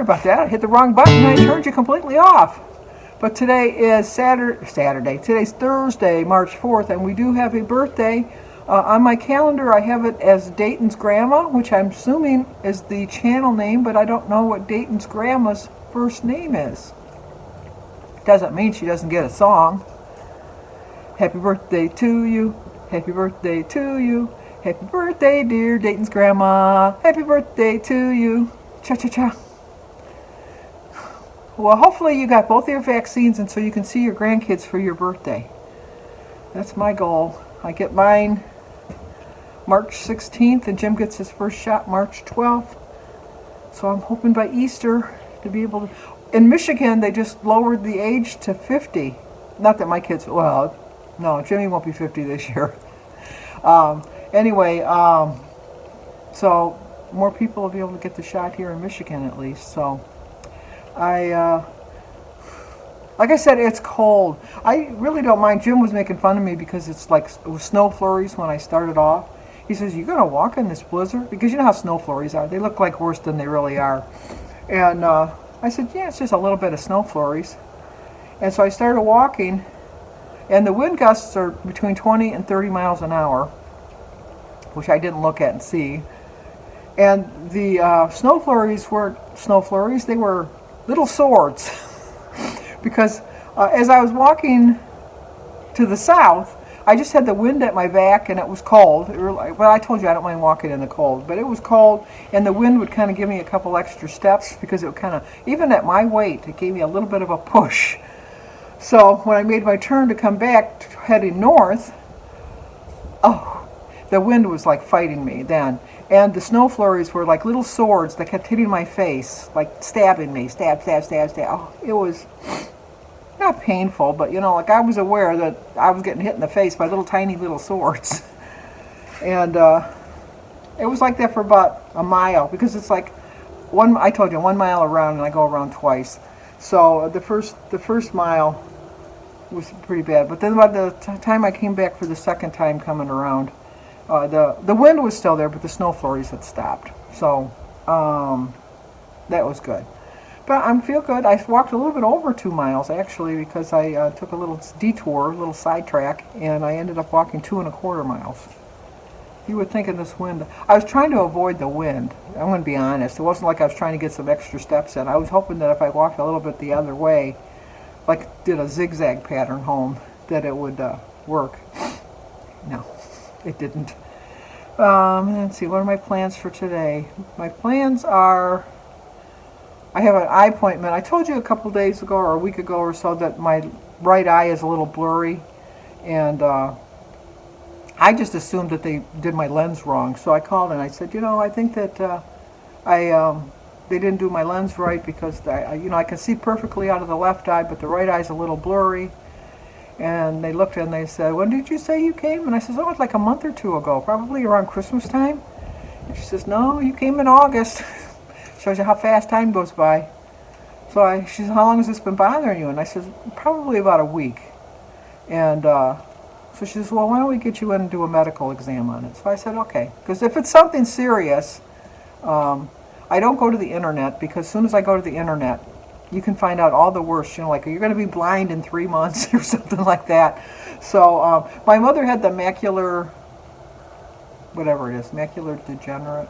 sorry about that. I hit the wrong button and I turned you completely off. But today is Saturday. Today's Thursday, March 4th, and we do have a birthday. On my calendar, I have it as Dayton's Grandma, which I'm assuming is the channel name, but I don't know what Dayton's Grandma's first name is. Doesn't mean she doesn't get a song. Happy birthday to you. Happy birthday to you. Happy birthday, dear Dayton's Grandma. Happy birthday to you. Cha-cha-cha. Well, hopefully you got both your vaccines and so you can see your grandkids for your birthday. That's my goal. I get mine March 16th and Jim gets his first shot March 12th. So I'm hoping by Easter to be able to... In Michigan, they just lowered the age to 50. Not that my kids... Well, no, Jimmy won't be 50 this year. Anyway, so more people will be able to get the shot here in Michigan at least. So like I said, it's cold. I really don't mind. Jim was making fun of me because it was snow flurries when I started off. He says, "You're gonna walk in this blizzard?" Because you know how snow flurries are. They look like worse than they really are. And I said, "Yeah, it's just a little bit of snow flurries." And so I started walking, and the wind gusts are between 20 and 30 miles an hour, which I didn't look at and see. And the snow flurries weren't snow flurries, they were little swords. Because as I was walking to the south, I just had the wind at my back and it was cold. Well, I told you I don't mind walking in the cold, but it was cold and the wind would kind of give me a couple extra steps because it would kind of, even at my weight, it gave me a little bit of a push. So when I made my turn to come back, heading north, oh, the wind was like fighting me then. And the snow flurries were like little swords that kept hitting my face, like stabbing me, stab, stab, stab, stab. Oh, it was not painful, but you know, like I was aware that I was getting hit in the face by tiny little swords. And it was like that for about a mile, because it's like I told you, 1 mile around and I go around twice. So the first mile was pretty bad, but then by the time I came back for the second time coming around, the wind was still there, but the snow flurries had stopped. So that was good. But I feel good. I walked a little bit over 2 miles actually, because I took a little detour, a little sidetrack, and I ended up walking 2.25 miles. You would think in this wind, I was trying to avoid the wind. I'm going to be honest. It wasn't like I was trying to get some extra steps in. I was hoping that if I walked a little bit the other way, like did a zigzag pattern home, that it would work. No, it didn't. Let's see, what are my plans for today? My plans are, I have an eye appointment. I told you a couple days ago or a week ago or so that my right eye is a little blurry, and I just assumed that they did my lens wrong. So I called and I said, you know, I think that they didn't do my lens right, because I can see perfectly out of the left eye, but the right eye's a little blurry. And they looked and they said, "When did you say you came?" And I said, "Oh, it's like a month or two ago, probably around Christmas time." And she says, "No, you came in August." Shows you how fast time goes by. So she said, "How long has this been bothering you?" And I said, "Probably about a week." And so she says, "Well, why don't we get you in and do a medical exam on it?" So I said, okay. Because if it's something serious, I don't go to the internet, because as soon as I go to the internet, you can find out all the worst, you know, like you're going to be blind in 3 months or something like that. So my mother had the macular, whatever it is, macular degenerate,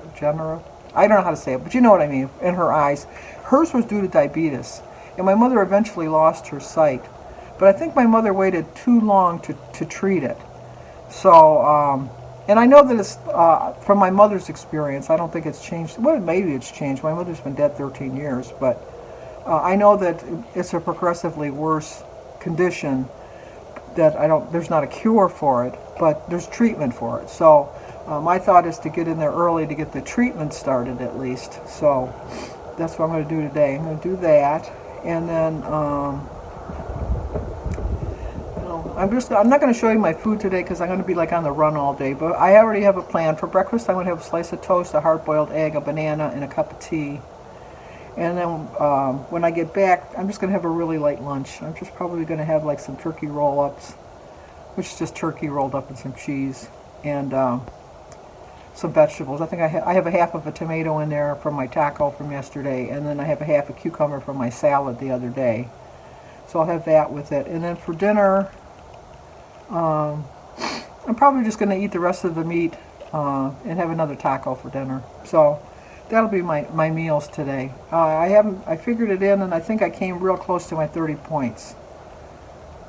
I don't know how to say it, but you know what I mean, in her eyes. Hers was due to diabetes, and my mother eventually lost her sight. But I think my mother waited too long to treat it. So, and I know that it's, from my mother's experience, I don't think it's changed. Well, maybe it's changed. My mother's been dead 13 years, but I know that it's a progressively worse condition, that there's not a cure for it, but there's treatment for it. So my thought is to get in there early to get the treatment started at least. So that's what I'm going to do today. I'm going to do that, and then I'm not going to show you my food today because I'm going to be like on the run all day, but I already have a plan. For breakfast, I'm going to have a slice of toast, a hard-boiled egg, a banana, and a cup of tea. And then when I get back, I'm just going to have a really light lunch. I'm just probably going to have like some turkey roll-ups, which is just turkey rolled up in some cheese. And some vegetables. I think I have a half of a tomato in there from my taco from yesterday, and then I have a half a cucumber from my salad the other day. So I'll have that with it. And then for dinner, I'm probably just going to eat the rest of the meat and have another taco for dinner. So that'll be my meals today. I figured it in, and I think I came real close to my 30 points.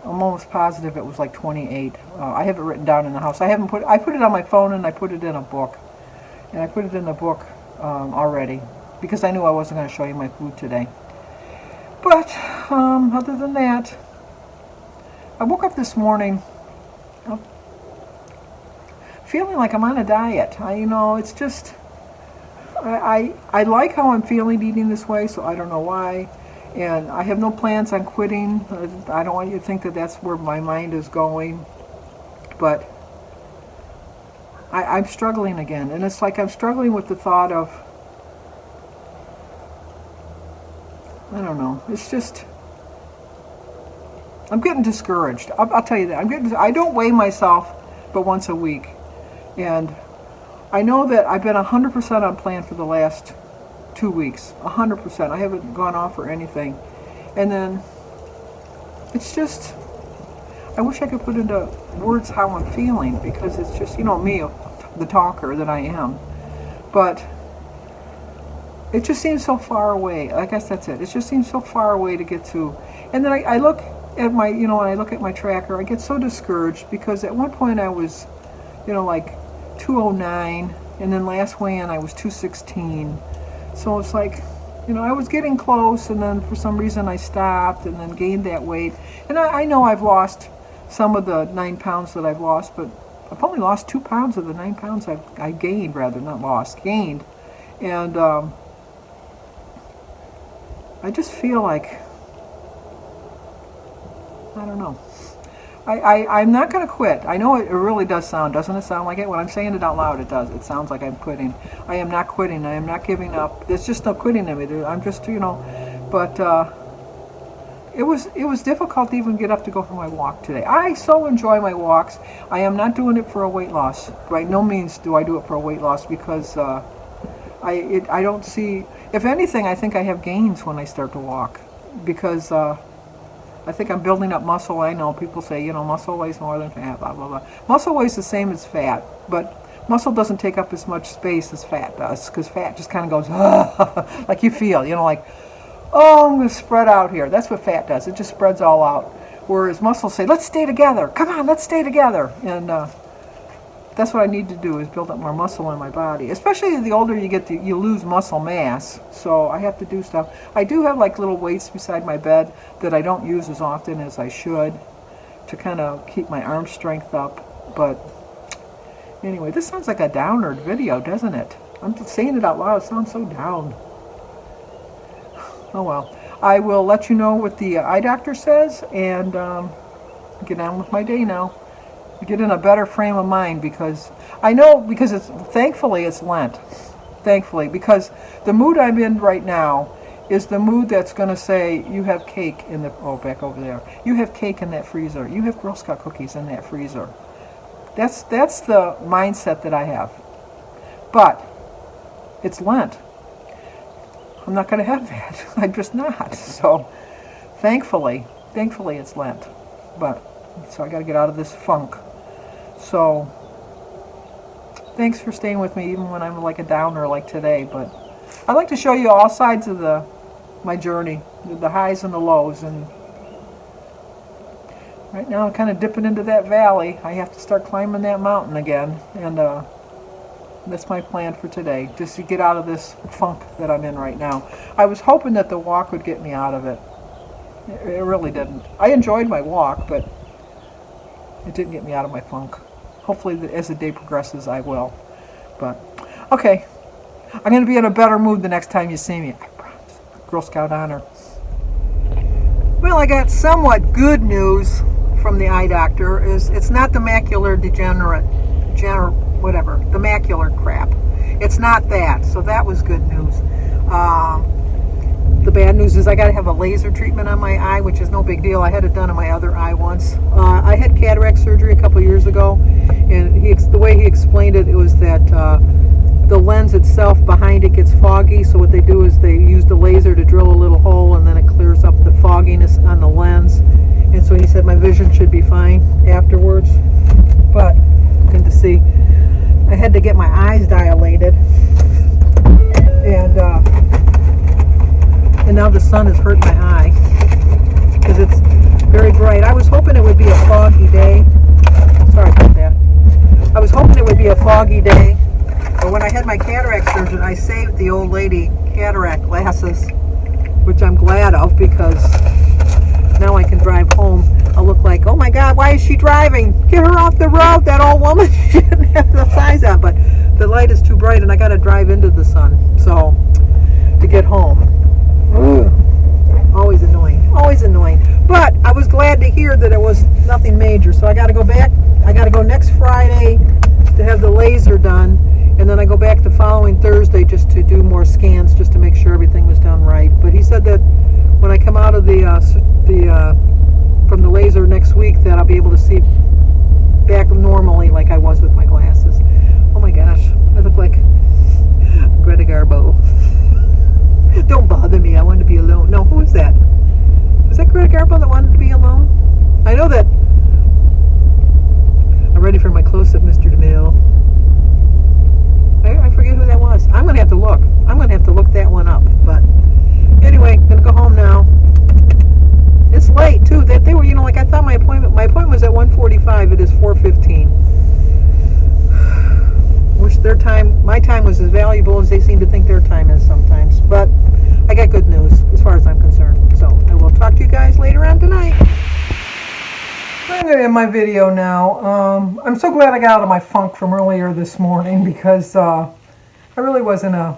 I'm almost positive it was like 28. I have it written down in the house. I put it on my phone, and I put it in a book. And I put it in the book already because I knew I wasn't going to show you my food today. But other than that, I woke up this morning feeling like I'm on a diet. It's just, I like how I'm feeling eating this way, so I don't know why. And I have no plans on quitting. I don't want you to think that that's where my mind is going. But I'm struggling again. And it's like I'm struggling with the thought of, I don't know. It's just, I'm getting discouraged. I'll tell you that. I don't weigh myself but once a week. And I know that I've been 100% on plan for the last 2 weeks. 100%. I haven't gone off or anything. And then it's just, I wish I could put into words how I'm feeling, because it's just, me, the talker that I am. But it just seems so far away. I guess that's it. It just seems so far away to get to. And then I look at my, when I look at my tracker, I get so discouraged because at one point I was, like 209, and then last weigh-in I was 216. So it's like, I was getting close, and then for some reason I stopped and then gained that weight. And I know I've lost some of the 9 pounds that I've lost, but I've only lost 2 pounds of the 9 pounds I gained, rather, not lost, gained. And I just feel like, I don't know. I'm not going to quit. I know it really does sound, doesn't it sound like it? When I'm saying it out loud, it does. It sounds like I'm quitting. I am not quitting. I am not giving up. There's just no quitting in me. I'm just, but it was difficult to even get up to go for my walk today. I so enjoy my walks. I am not doing it for a weight loss. By no means do I do it for a weight loss, because I don't see, if anything, I think I have gains when I start to walk, because I think I'm building up muscle. I know people say, muscle weighs more than fat, blah, blah, blah. Muscle weighs the same as fat, but muscle doesn't take up as much space as fat does, because fat just kind of goes, like you feel, like, oh, I'm going to spread out here. That's what fat does. It just spreads all out. Whereas muscles say, let's stay together. Come on, let's stay together. And that's what I need to do, is build up more muscle in my body. Especially the older you get, you lose muscle mass. So I have to do stuff. I do have like little weights beside my bed that I don't use as often as I should, to kind of keep my arm strength up. But anyway, this sounds like a downer video, doesn't it? I'm just saying it out loud. It sounds so down. Oh well. I will let you know what the eye doctor says, and get on with my day now. Get in a better frame of mind, because I know, because thankfully it's Lent. Thankfully, because the mood I'm in right now is the mood that's going to say, you have cake in the, back over there. You have cake in that freezer. You have Girl Scout cookies in that freezer. That's the mindset that I have. But it's Lent. I'm not going to have that. I'm just not. So thankfully it's Lent. So I got to get out of this funk. So thanks for staying with me even when I'm like a downer like today. But I like to show you all sides of my journey, the highs and the lows. And right now I'm kind of dipping into that valley. I have to start climbing that mountain again. And that's my plan for today, just to get out of this funk that I'm in right now. I was hoping that the walk would get me out of it. It really didn't. I enjoyed my walk, but it didn't get me out of my funk. Hopefully, as the day progresses, I will. But, okay. I'm going to be in a better mood the next time you see me. I promise. Girl Scout honor. Well, I got somewhat good news from the eye doctor. It's not the macular the macular crap. It's not that. So that was good news. The bad news is I got to have a laser treatment on my eye, which is no big deal. I had it done on my other eye once. I had cataract surgery a couple years ago, And the way he explained it, it was that the lens itself behind it gets foggy, so what they do is they use the laser to drill a little hole, and then it clears up the fogginess on the lens. And so he said my vision should be fine afterwards. But good to see. I had to get my eyes dilated, and now the sun has hurt my eye because it's very bright. I was hoping it would be a foggy day. Sorry about that. I was hoping it would be a foggy day, but when I had my cataract surgeon, I saved the old lady cataract glasses, which I'm glad of, because now I can drive home. I'll look like, oh my God, why is she driving? Get her off the road, that old woman. She didn't have the size on, but the light is too bright and I got to drive into the sun, so to get home. Ugh. Always annoying, always annoying. But I was glad to hear that it was nothing major, so I got to go back. I got to go next Friday to have the laser done, and then I go back the following Thursday just to do more scans, just to make sure everything was done right. But he said that when I come out of from the laser next week, that I'll be able to see back normally like I was with my glasses. Oh my gosh, I look like Greta Garbo. Don't bother me, I wanted to be alone. No, who is that? Was that Greta Garbo that wanted to be alone? I know that. I'm ready for my close-up, Mr. DeMille. I forget who that was. I'm going to have to look. I'm going to have to look that one up. But anyway, I'm going to go home now. It's late, too. They were, like I thought my appointment was at 1:45. It is 4:15. Wish my time was as valuable as they seem to think their time is sometimes. But I got good news as far as I'm concerned. So I will talk to you guys later on tonight. I'm going to end my video now. I'm so glad I got out of my funk from earlier this morning, because I really was in a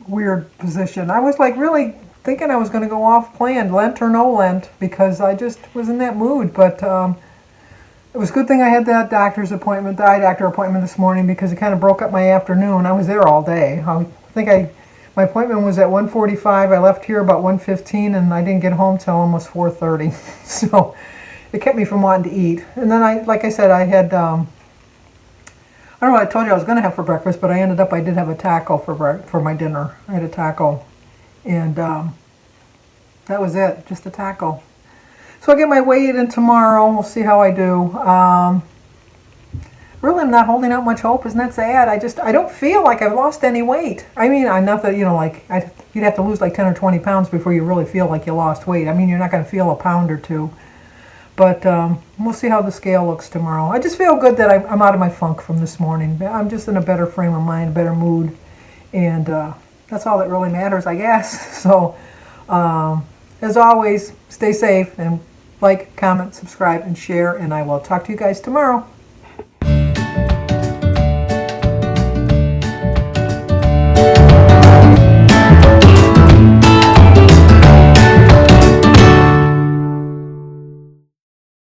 weird position. I was like really thinking I was going to go off planned, Lent or no Lent, because I just was in that mood. But it was a good thing I had that eye doctor appointment this morning, because it kind of broke up my afternoon. I was there all day. My appointment was at 1:45. I left here about 1:15, and I didn't get home till almost 4:30. So it kept me from wanting to eat. And then like I said, I had, I don't know what I told you I was going to have for breakfast, but I did have a taco for my dinner. I had a taco, and that was it, just a taco. So I'll get my weight in tomorrow. We'll see how I do. Really, I'm not holding out much hope. Isn't that sad? I don't feel like I've lost any weight. I mean, I'm not that, you'd have to lose like 10 or 20 pounds before you really feel like you lost weight. I mean, you're not going to feel a pound or two. But we'll see how the scale looks tomorrow. I just feel good that I'm out of my funk from this morning. I'm just in a better frame of mind, a better mood. And that's all that really matters, I guess. So, as always, stay safe and like, comment, subscribe, and share. And I will talk to you guys tomorrow.